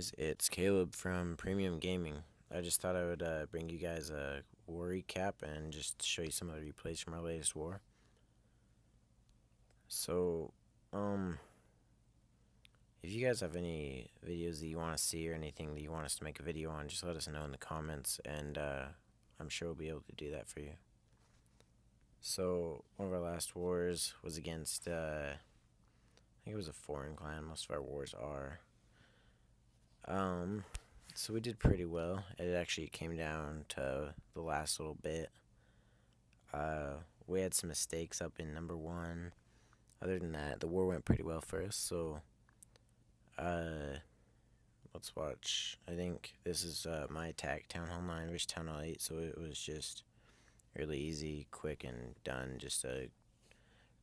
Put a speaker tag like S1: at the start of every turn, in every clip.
S1: guys, it's Caleb from Premium Gaming. I just thought I would bring you guys a war recap and just show you some of the replays from our latest war. So, um, if you guys have any videos that you want to see or anything that you want us to make a video on, just let us know in the comments, and I'm sure we'll be able to do that for you. So, one of our last wars was against, I think it was a foreign clan. Most of our wars are. So we did pretty well. It actually came down to the last little bit. We had some mistakes up in number one. Other than that, the war went pretty well for us. So, let's watch. I think this is my attack, Town Hall 9 versus Town Hall 8. So it was just really easy, quick, and done. Just a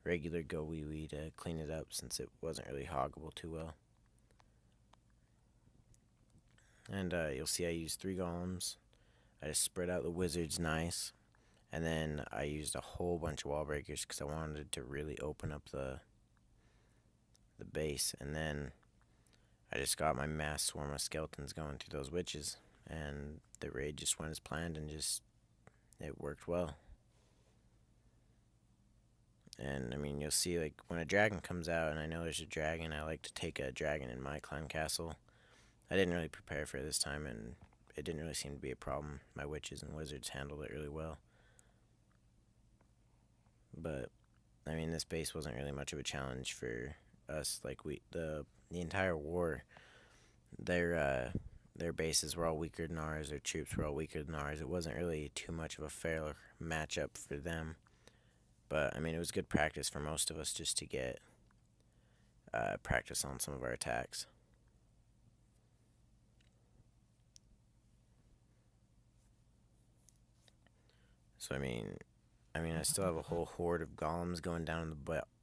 S1: regular go wee wee to clean it up since it wasn't really hoggable too well. And you'll see I used 3 golems. I just spread out the wizards nice. And then I used a whole bunch of wall breakers because I wanted to really open up the base. And then I just got my mass swarm of skeletons going through those witches. And the raid just went as planned and it worked well. And I mean, you'll see, like, when a dragon comes out and I know there's a dragon, I like to take a dragon in my clan castle. I didn't really prepare for it this time, and it didn't really seem to be a problem. My witches and wizards handled it really well. But I mean, this base wasn't really much of a challenge for us. Like the entire war, their bases were all weaker than ours. Their troops were all weaker than ours. It wasn't really too much of a fair matchup for them. But I mean, it was good practice for most of us just to get practice on some of our attacks. So I mean, I still have a whole horde of golems going down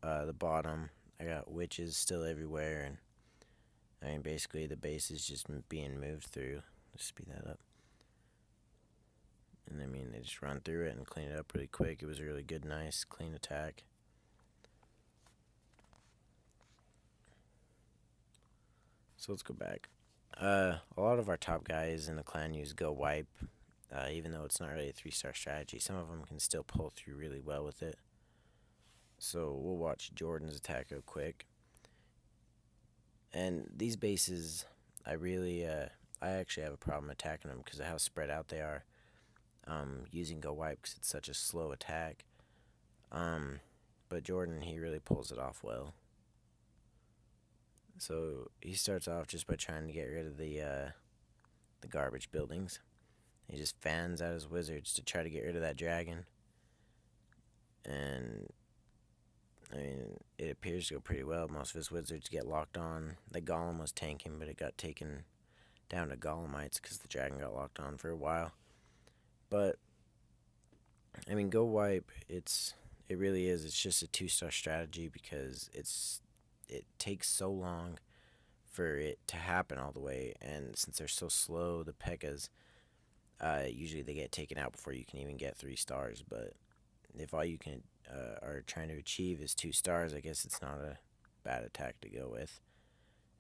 S1: the bottom. I got witches still everywhere, and I mean, basically the base is just being moved through. Let's speed that up. And I mean, they just run through it and clean it up really quick. It was a really good, nice, clean attack. So let's go back. A lot of our top guys in the clan use Go Wipe. Even though it's not really a 3-star strategy, some of them can still pull through really well with it. So we'll watch Jordan's attack real quick. And these bases, I actually have a problem attacking them because of how spread out they are. Using Go Wipe because it's such a slow attack. But Jordan, he really pulls it off well. So he starts off just by trying to get rid of the garbage buildings. He just fans out his wizards to try to get rid of that dragon. And I mean, it appears to go pretty well. Most of his wizards get locked on. The golem was tanking, but it got taken down to golemites because the dragon got locked on for a while. But I mean, Go Wipe, it really is. It's just a 2-star strategy because it takes so long for it to happen all the way, and since they're so slow, the P.E.K.K.A.s, usually they get taken out before you can even get 3 stars. But if all you can are trying to achieve is 2 stars, I guess it's not a bad attack to go with.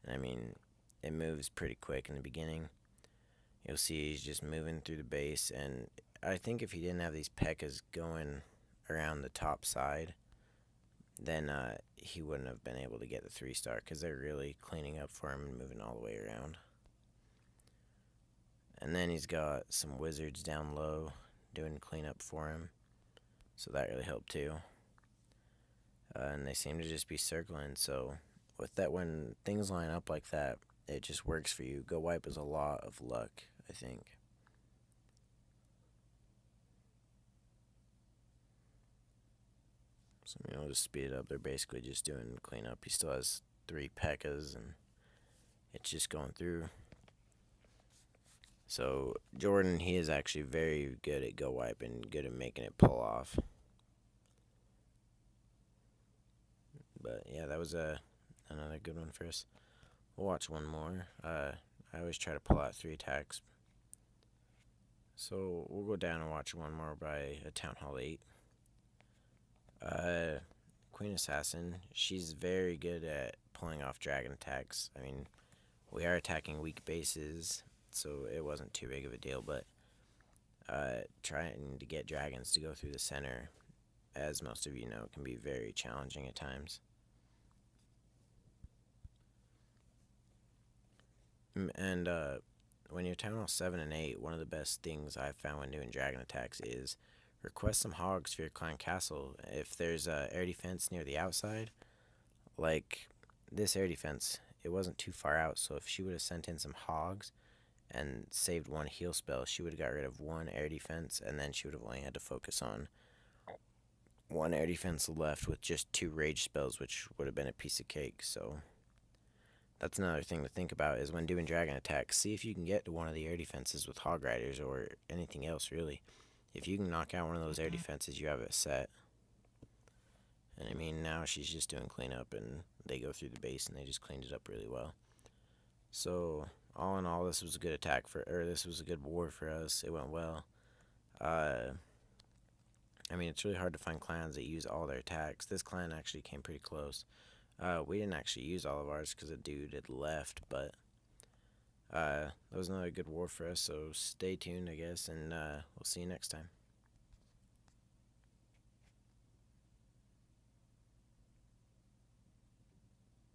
S1: And I mean, it moves pretty quick in the beginning. You'll see he's just moving through the base, and I think if he didn't have these P.E.K.K.A.s going around the top side, then he wouldn't have been able to get the 3-star because they're really cleaning up for him and moving all the way around. And then he's got some wizards down low doing cleanup for him, so that really helped too. And they seem to just be circling, so with that, when things line up like that, it just works for you. Go Wipe is a lot of luck, I think. So I'll just speed it up. They're basically just doing cleanup. He still has 3 P.E.K.K.A.s, and it's just going through. So Jordan, he is actually very good at Go Wipe and good at making it pull off. But yeah, that was another good one for us. We'll watch one more. I always try to pull out 3 attacks. So we'll go down and watch one more by a Town Hall 8. Queen Assassin, she's very good at pulling off dragon attacks. I mean, We are attacking weak bases, so it wasn't too big of a deal, but trying to get dragons to go through the center, as most of you know, can be very challenging at times. And when you're Town Hall 7 and 8, one of the best things I've found when doing dragon attacks is request some hogs for your clan castle. If there's a air defense near the outside, like this air defense, it wasn't too far out, so if she would have sent in some hogs and saved one heal spell, she would have got rid of one air defense, and then she would have only had to focus on one air defense left with just two rage spells, which would have been a piece of cake. So that's another thing to think about, is when doing dragon attacks, see if you can get to one of the air defenses with hog riders or anything else really. If you can knock out one of those air defenses, you have it set. And I mean, now she's just doing cleanup, and they go through the base, and they just cleaned it up really well. So all in all, this was a good this was a good war for us. It went well. I mean, it's really hard to find clans that use all their attacks. This clan actually came pretty close. We didn't actually use all of ours because a dude had left, but that was another good war for us, so stay tuned, I guess, and we'll see you next time.